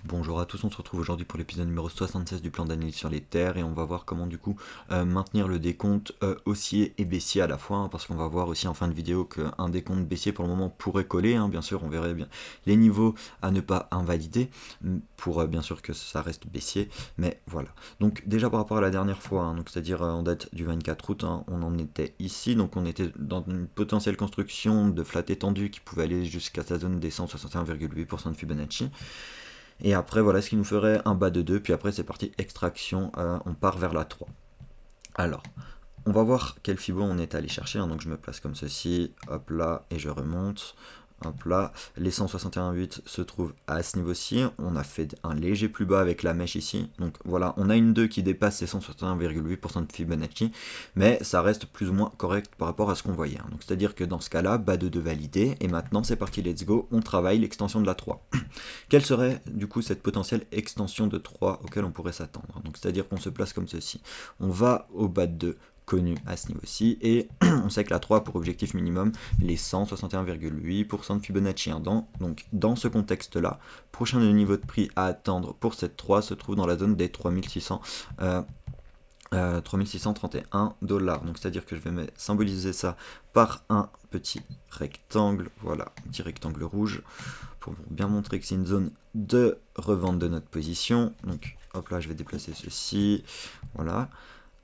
Bonjour à tous, on se retrouve aujourd'hui pour l'épisode numéro 76 du plan d'analyse sur les terres et on va voir comment du coup maintenir le décompte haussier et baissier à la fois, hein, parce qu'on va voir aussi en fin de vidéo qu'un décompte baissier pour le moment pourrait coller, hein, bien sûr on verrait bien les niveaux à ne pas invalider pour bien sûr que ça reste baissier, mais voilà. Donc déjà par rapport à la dernière fois, hein, donc c'est-à-dire en date du 24 août, hein, on en était ici, donc on était dans une potentielle construction de flat étendue qui pouvait aller jusqu'à sa zone des 161,8% de Fibonacci. Et après, voilà ce qui nous ferait un bas de 2. Puis après, c'est parti, extraction. On part vers la 3. Alors, on va voir quel fibo on est allé chercher. Hein. Donc, je me place comme ceci. Hop là, et je remonte. Hop là, les 161,8 se trouvent à ce niveau-ci. On a fait un léger plus bas avec la mèche ici. Donc voilà, on a une 2 qui dépasse ces 161,8% de Fibonacci, mais ça reste plus ou moins correct par rapport à ce qu'on voyait. Hein. Donc c'est-à-dire que dans ce cas-là, bas de 2 validé. Et maintenant, c'est parti, let's go. On travaille l'extension de la 3. Quelle serait du coup cette potentielle extension de 3 auquel on pourrait s'attendre? Donc c'est-à-dire qu'on se place comme ceci. On va au bas de 2 connu à ce niveau-ci, et on sait que la 3 a pour objectif minimum les 161,8% de Fibonacci. Donc dans ce contexte-là, prochain niveau de prix à attendre pour cette 3 se trouve dans la zone des 3631 $. Donc c'est-à-dire que je vais symboliser ça par un petit rectangle, voilà, un petit rectangle rouge, pour bien montrer que c'est une zone de revente de notre position. Donc hop là, je vais déplacer ceci, voilà.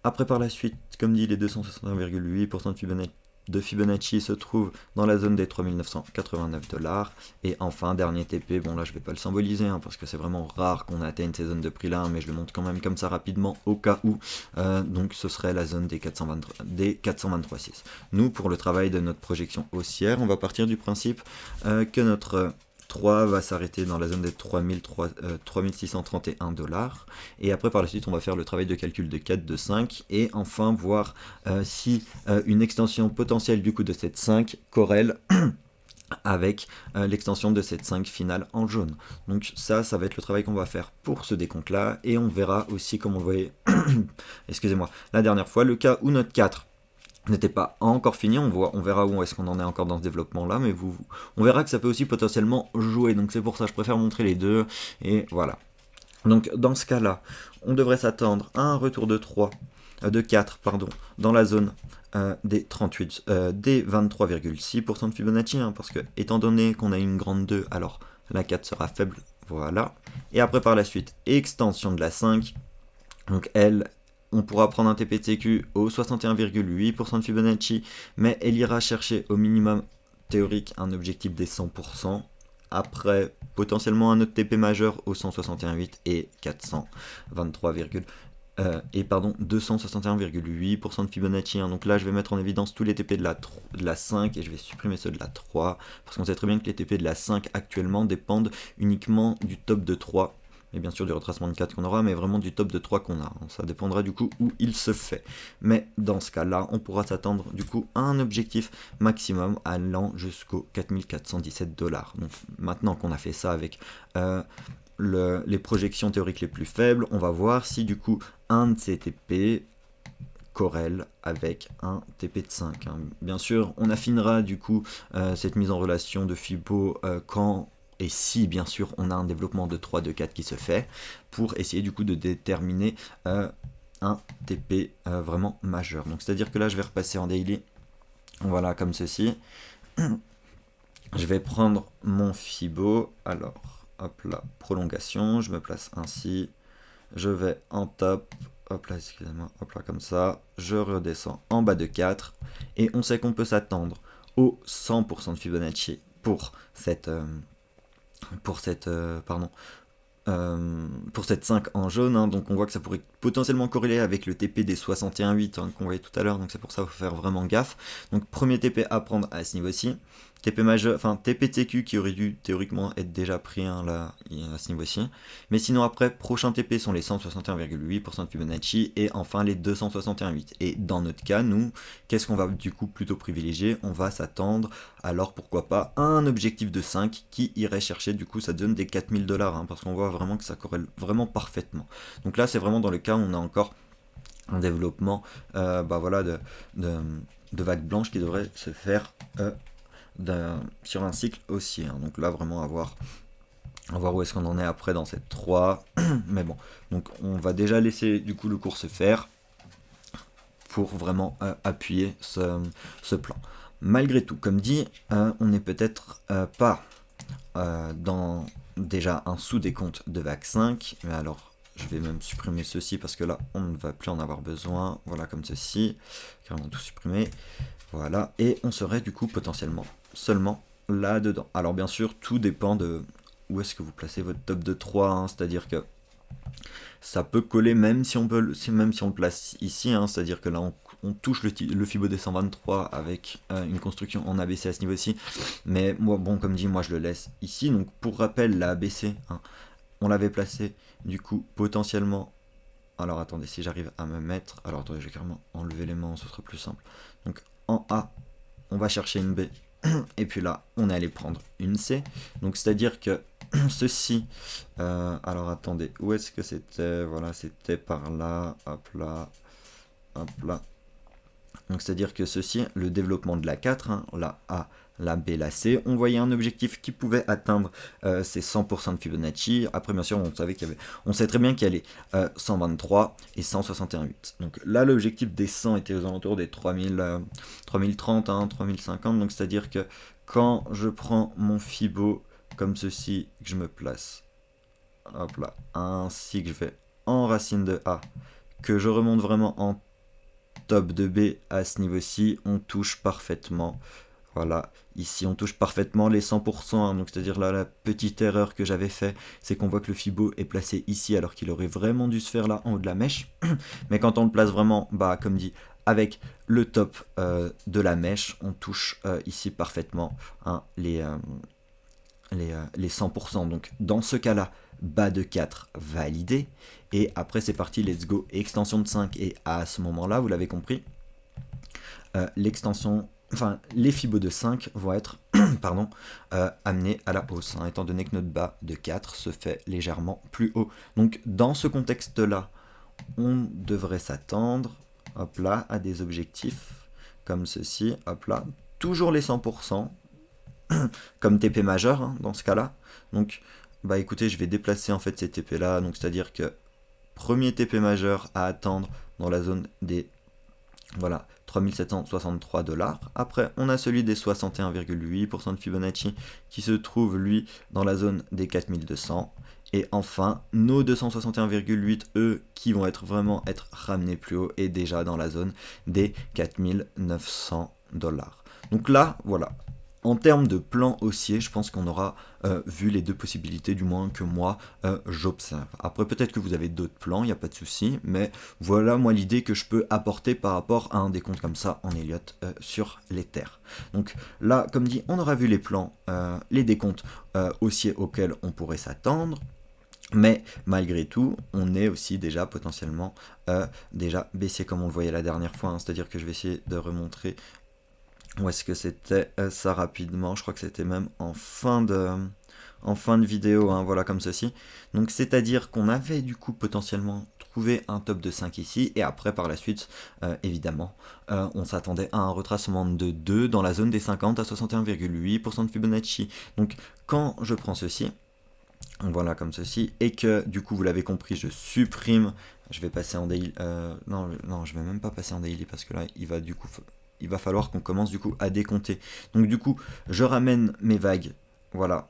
Après, par la suite, comme dit, les 261,8% de Fibonacci se trouvent dans la zone des 3989 $. Et enfin, dernier TP, bon là je vais pas le symboliser, hein, parce que c'est vraiment rare qu'on atteigne ces zones de prix là, hein, mais je le montre quand même comme ça rapidement au cas où. Donc ce serait la zone des 423,6. Nous, pour le travail de notre projection haussière, on va partir du principe que notre 3 va s'arrêter dans la zone des 3631 $. Et après, par la suite, on va faire le travail de calcul de 4, de 5. Et enfin, voir si une extension potentielle du coup de cette 5 corrèle avec l'extension de cette 5 finale en jaune. Donc ça va être le travail qu'on va faire pour ce décompte là. Et on verra aussi, comme on le voyait, excusez-moi, la dernière fois, le cas où notre 4 n'était pas encore fini, on verra où est-ce qu'on en est encore dans ce développement là, mais on verra que ça peut aussi potentiellement jouer, donc c'est pour ça que je préfère montrer les deux, et voilà. Donc dans ce cas là, on devrait s'attendre à un retour de 4 pardon, dans la zone des 23,6% de Fibonacci, hein, parce que étant donné qu'on a une grande 2, alors la 4 sera faible, voilà. Et après par la suite, extension de la 5, donc elle, on pourra prendre un TP-TQ au 61,8% de Fibonacci, mais elle ira chercher au minimum théorique un objectif des 100%. Après, potentiellement un autre TP majeur au 161,8 et 261,8% de Fibonacci. Hein. Donc là, je vais mettre en évidence tous les TP de la 5 et je vais supprimer ceux de la 3, parce qu'on sait très bien que les TP de la 5 actuellement dépendent uniquement du top de 3. Et bien sûr du retracement de 4 qu'on aura, mais vraiment du top de 3 qu'on a. Ça dépendra du coup où il se fait. Mais dans ce cas-là, on pourra s'attendre du coup à un objectif maximum allant jusqu'aux 4417 $. Donc maintenant qu'on a fait ça avec les projections théoriques les plus faibles, on va voir si du coup un de ces TP corrèle avec un TP de 5. Hein. Bien sûr, on affinera du coup cette mise en relation de Fibo quand et si bien sûr on a un développement de 3, de 4 qui se fait, pour essayer du coup de déterminer un TP vraiment majeur. Donc c'est à dire que là je vais repasser en daily, voilà comme ceci. Je vais prendre mon Fibo, alors hop là, prolongation, je me place ainsi, je vais en top, hop là, excusez-moi, hop là comme ça, je redescends en bas de 4, et on sait qu'on peut s'attendre au 100% de Fibonacci pour cette pour cette 5 en jaune, hein, donc on voit que ça pourrait potentiellement corréler avec le TP des 61,8 hein, qu'on voyait tout à l'heure, donc c'est pour ça qu'il faut faire vraiment gaffe. Donc premier TP à prendre à ce niveau-ci, TP majeur, enfin TP-TQ qui aurait dû théoriquement être déjà pris hein, là, à ce niveau-ci. Mais sinon après, prochain TP sont les 161,8% de Fibonacci et enfin les 261,8. Et dans notre cas, nous, qu'est-ce qu'on va du coup plutôt privilégier? On va s'attendre, alors pourquoi pas, à un objectif de 5 qui irait chercher du coup ça donne des 4000 $, hein, parce qu'on voit vraiment que ça corrèle vraiment parfaitement. Donc là c'est vraiment dans le cas où on a encore un développement voilà, de vagues blanches qui devrait se faire sur un cycle haussier. Hein. Donc là vraiment avoir On va voir où est-ce qu'on en est après dans cette 3. Mais bon, donc on va déjà laisser du coup le cours se faire pour vraiment appuyer ce plan. Malgré tout, comme dit, on n'est peut-être pas dans déjà un sous-décompte de vague 5, mais alors je vais même supprimer ceci parce que là on ne va plus en avoir besoin, voilà comme ceci, carrément tout supprimer, voilà, et on serait du coup potentiellement seulement là-dedans. Alors bien sûr tout dépend de où est-ce que vous placez votre top de 3, hein, c'est-à-dire que ça peut coller même si on, même si on le place ici, hein, c'est-à-dire que là on touche le Fibo des 123 avec une construction en ABC à ce niveau-ci, mais moi, bon, comme dit, moi je le laisse ici. Donc pour rappel, la ABC, hein, on l'avait placé du coup potentiellement. Alors attendez, si j'arrive à me mettre, alors attendez, je vais carrément enlever les mains, ce sera plus simple. Donc en A, on va chercher une B, et puis là, on est allé prendre une C. Donc c'est-à-dire que ceci, alors attendez, où est-ce que c'était? Voilà, c'était par là, hop là, hop là. Donc c'est-à-dire que ceci, le développement de la 4, hein, la A, la B, la C, on voyait un objectif qui pouvait atteindre ces 100% de Fibonacci. Après bien sûr on savait qu'il y avait, on sait très bien qu'il y allait 123 et 161,8. Donc là l'objectif des 100 était aux alentours des 3000, 3030, hein, 3050. Donc c'est-à-dire que quand je prends mon Fibo comme ceci, que je me place, hop là, ainsi que je vais en racine de A, que je remonte vraiment en top de B à ce niveau-ci, on touche parfaitement. Voilà, ici on touche parfaitement les 100%, hein, donc c'est-à-dire là la petite erreur que j'avais fait, c'est qu'on voit que le Fibo est placé ici alors qu'il aurait vraiment dû se faire là en haut de la mèche. Mais quand on le place vraiment, bah comme dit, avec le top de la mèche, on touche ici parfaitement, hein, les 100%. Donc dans ce cas-là, bas de 4 validé. Et après c'est parti, let's go, extension de 5. Et à ce moment-là, vous l'avez compris, l'extension, enfin les fibos de 5 vont être pardon, amenés à la hausse, hein, étant donné que notre bas de 4 se fait légèrement plus haut. Donc dans ce contexte-là, on devrait s'attendre, hop là, à des objectifs comme ceci, hop là, toujours les 100%, comme TP majeur, hein, dans ce cas-là. Donc, bah écoutez, je vais déplacer en fait ces TP là, donc c'est-à-dire que premier TP majeur à attendre dans la zone des, voilà, 3763 $. Après, on a celui des 61,8% de Fibonacci qui se trouve, lui, dans la zone des 4200. Et enfin, nos 261,8, eux, qui vont vraiment être ramenés plus haut et déjà dans la zone des 4900 $. Donc là, voilà. En termes de plan haussier, je pense qu'on aura vu les deux possibilités, du moins que moi j'observe. Après, peut-être que vous avez d'autres plans, il n'y a pas de souci, mais voilà moi l'idée que je peux apporter par rapport à un décompte comme ça en Elliott sur les terres. Donc là, comme dit, on aura vu les plans, les décomptes haussiers auxquels on pourrait s'attendre. Mais malgré tout, on est aussi déjà potentiellement déjà baissier comme on le voyait la dernière fois, hein. C'est-à-dire que je vais essayer de remontrer où est-ce que c'était ça rapidement. Je crois que c'était même en fin de vidéo, hein, voilà comme ceci. Donc c'est-à-dire qu'on avait du coup potentiellement trouvé un top de 5 ici, et après par la suite, évidemment, on s'attendait à un retracement de 2 dans la zone des 50 à 61,8% de Fibonacci. Donc quand je prends ceci, voilà comme ceci, et que du coup vous l'avez compris, je supprime, je vais passer en daily, non je vais même pas passer en daily parce que là il va falloir qu'on commence du coup à décompter. Donc du coup je ramène mes vagues, voilà.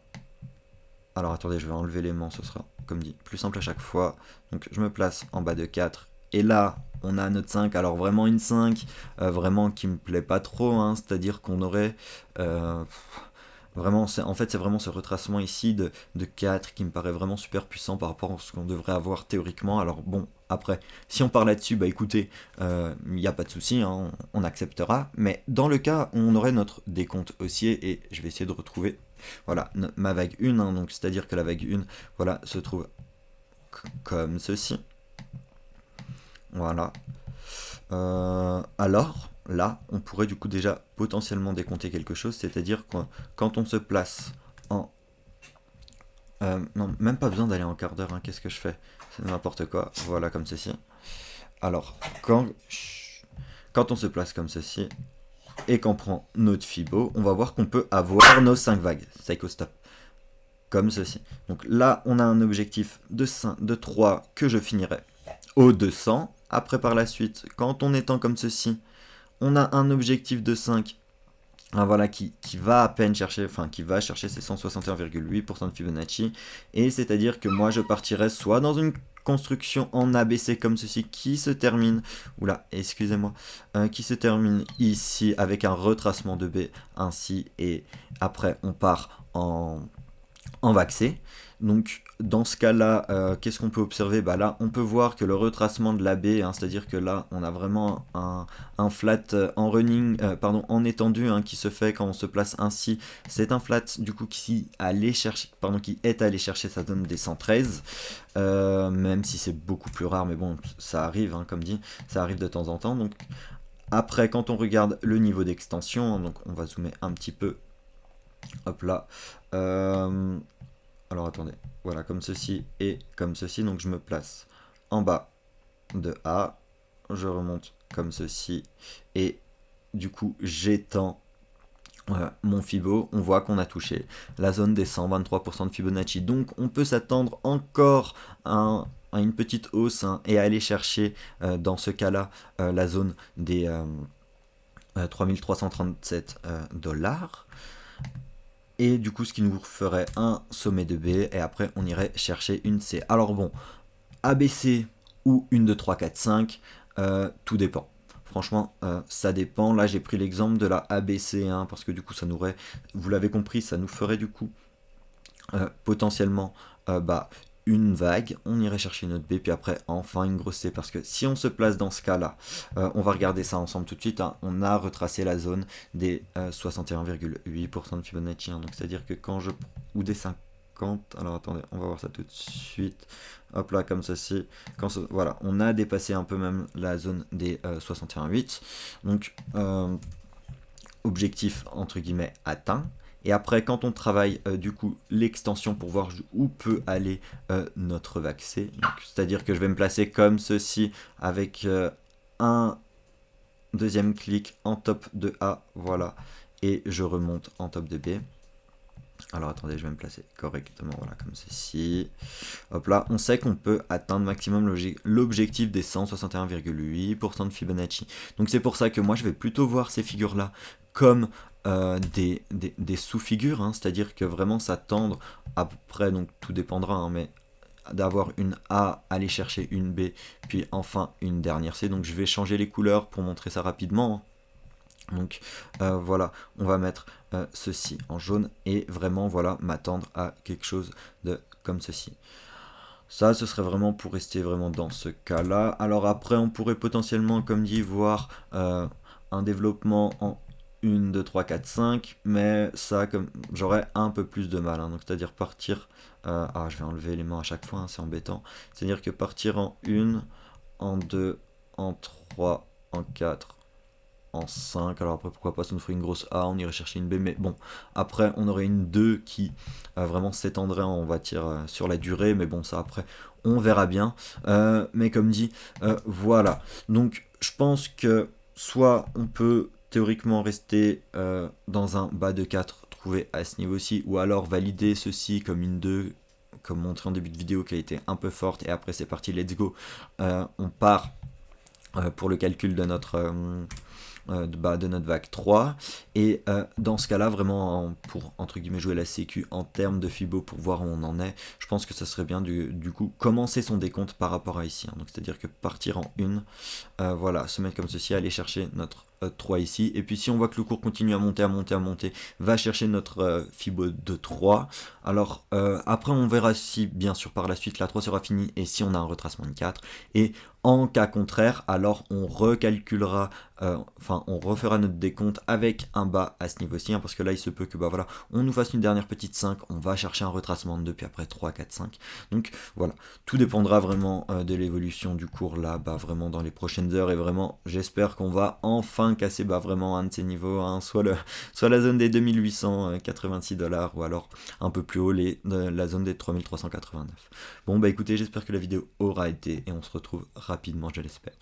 Alors attendez, je vais enlever l'aimant, ce sera comme dit plus simple à chaque fois. Donc je me place en bas de 4, et là on a notre 5, alors vraiment une 5, vraiment qui me plaît pas trop, hein, c'est-à-dire qu'on aurait... vraiment, en fait, c'est vraiment ce retracement ici de 4 qui me paraît vraiment super puissant par rapport à ce qu'on devrait avoir théoriquement. Alors bon, après, si on part là-dessus, bah écoutez, il n'y a pas de souci, hein, on acceptera. Mais dans le cas où on aurait notre décompte haussier, et je vais essayer de retrouver, voilà, ma vague 1, hein, donc c'est-à-dire que la vague 1, voilà, se trouve comme ceci. Voilà. Alors, là, on pourrait du coup déjà potentiellement décompter quelque chose, c'est-à-dire que quand on se place en... non, même pas besoin d'aller en quart d'heure, hein, qu'est-ce que je fais? C'est n'importe quoi, voilà comme ceci. Alors, quand on se place comme ceci, et qu'on prend notre Fibo, on va voir qu'on peut avoir nos 5 vagues. Psycho stop. comme ceci. Donc là, on a un objectif de 3 que je finirai au 200. Après, par la suite, quand on étend comme ceci, on a un objectif de 5 voilà, qui va à peine chercher, enfin qui va chercher ses 161,8% de Fibonacci. Et c'est-à-dire que moi je partirais soit dans une construction en ABC comme ceci qui se termine, oula, excusez-moi, qui se termine ici avec un retracement de B ainsi, et après on part en waxé. Donc dans ce cas-là, qu'est-ce qu'on peut observer? Bah là, on peut voir que le retracement de la baie, hein, c'est-à-dire que là, on a vraiment un flat en running, pardon, en étendu, hein, qui se fait quand on se place ainsi. C'est un flat du coup qui est allé chercher sa zone des 113, même si c'est beaucoup plus rare, mais bon, ça arrive, hein, comme dit, ça arrive de temps en temps. Donc après, quand on regarde le niveau d'extension, hein, donc on va zoomer un petit peu, hop là. Alors attendez, voilà, comme ceci et comme ceci. Donc je me place en bas de A, je remonte comme ceci, et du coup j'étends mon Fibo. On voit qu'on a touché la zone des 123% de Fibonacci. Donc on peut s'attendre encore à une petite hausse, hein, et aller chercher dans ce cas-là la zone des 3337 dollars. Et du coup, ce qui nous ferait un sommet de B, et après on irait chercher une C. Alors bon, ABC ou une de 3, 4, 5, tout dépend. Franchement, ça dépend. Là, j'ai pris l'exemple de la ABC1 parce que du coup, ça nous aurait, vous l'avez compris, ça nous ferait du coup potentiellement une vague, on irait chercher une autre B, puis après enfin une grosse C, parce que si on se place dans ce cas-là, on va regarder ça ensemble tout de suite, hein, on a retracé la zone des 61,8% de Fibonacci, hein, donc c'est-à-dire que quand je... ou des 50, alors attendez, on va voir ça tout de suite, hop là, comme ceci, voilà, on a dépassé un peu même la zone des 61,8, donc objectif entre guillemets atteint. Et après, quand on travaille du coup l'extension pour voir où peut aller notre vaccé, c'est-à-dire que je vais me placer comme ceci avec un deuxième clic en top de A, voilà, et je remonte en top de B. Alors attendez, je vais me placer correctement, voilà, comme ceci. Hop là, on sait qu'on peut atteindre maximum l'objectif des 161,8% de Fibonacci. Donc c'est pour ça que moi je vais plutôt voir ces figures-là comme des sous-figures, hein, c'est-à-dire que vraiment s'attendre, après, donc tout dépendra, hein, mais d'avoir une A, aller chercher une B, puis enfin une dernière C. Donc je vais changer les couleurs pour montrer ça rapidement, hein. Donc voilà, on va mettre ceci en jaune et vraiment voilà m'attendre à quelque chose de comme ceci. Ça, ce serait vraiment pour rester vraiment dans ce cas-là. Alors après, on pourrait potentiellement, comme dit, voir un développement en 1, 2, 3, 4, 5, mais ça, comme j'aurais un peu plus de mal, hein, donc c'est-à-dire partir... je vais enlever les mains à chaque fois, hein, c'est embêtant. C'est-à-dire que partir en 1, en 2, en 3, en 4, en 5, alors après pourquoi pas, ça nous ferait une grosse A, on irait chercher une B, mais bon, après on aurait une 2 qui vraiment s'étendrait, on va dire, sur la durée, mais bon, ça après on verra bien, mais comme dit, voilà, donc je pense que soit on peut théoriquement rester dans un bas de 4 trouvé à ce niveau-ci, ou alors valider ceci comme une 2, comme montré en début de vidéo, qui a été un peu forte, et après c'est parti, let's go, on part pour le calcul de notre vague 3, et dans ce cas là vraiment pour entre guillemets jouer la sécu en termes de Fibo pour voir où on en est, je pense que ça serait bien du coup commencer son décompte par rapport à ici, hein. Donc c'est à dire que partir en 1, voilà, se mettre comme ceci, aller chercher notre 3 ici, et puis si on voit que le cours continue à monter, va chercher notre Fibo de 3, alors après on verra si bien sûr par la suite la 3 sera finie, et si on a un retracement de 4, et en cas contraire, alors on recalculera, on refera notre décompte avec un bas à ce niveau-ci, hein, parce que là il se peut que voilà, on nous fasse une dernière petite 5, on va chercher un retracement de 2, puis après 3, 4, 5. Donc voilà, tout dépendra vraiment de l'évolution du cours là, vraiment dans les prochaines heures, et vraiment j'espère qu'on va enfin casser vraiment un de ces niveaux, hein, soit la zone des 2886 $, ou alors un peu plus haut la zone des 3389. Bon écoutez, j'espère que la vidéo aura été, et on se retrouve rapidement, je l'espère.